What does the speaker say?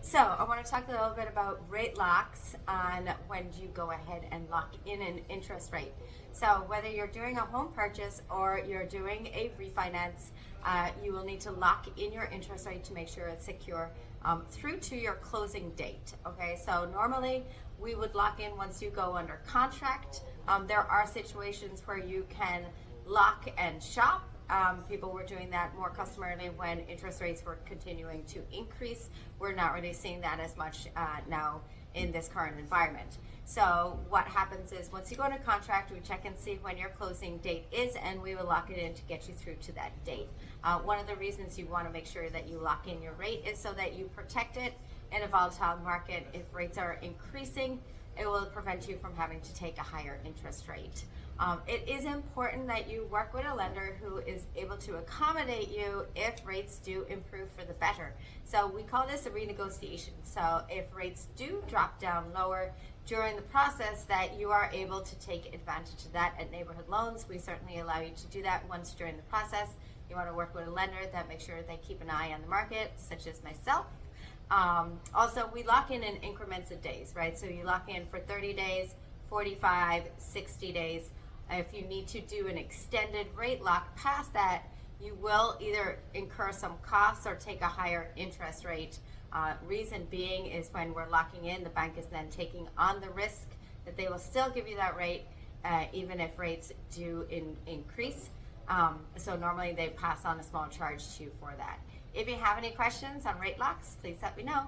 So I want to talk a little bit about rate locks on when you go ahead and lock in an interest rate. So whether you're doing a home purchase or you're doing a refinance, you will need to lock in your interest rate to make sure it's secure through to your closing date. Okay, so normally we would lock in once you go under contract. There are situations where you can lock and shop. People were doing that more customarily when interest rates were continuing to increase. We're not really seeing that as much now in this current environment. So what happens is once you go into contract, we check and see when your closing date is, and we will lock it in to get you through to that date. One of the reasons you want to make sure that you lock in your rate is so that you protect it in a volatile market. If rates are increasing, it will prevent you from having to take a higher interest rate. It is important that you work with a lender who is able to accommodate you if rates do improve for the better. So we call this a renegotiation. So if rates do drop down lower during the process, that you are able to take advantage of that at Neighborhood Loans. We certainly allow you to do that once during the process. You want to work with a lender that makes sure they keep an eye on the market, such as myself. Also, we lock in increments of days, right? So you lock in for 30 days, 45, 60 days. If you need to do an extended rate lock past that, you will either incur some costs or take a higher interest rate. Reason being is when we're locking in, the bank is then taking on the risk that they will still give you that rate even if rates do increase. So normally they pass on a small charge to you for that. If you have any questions on rate locks, please let me know.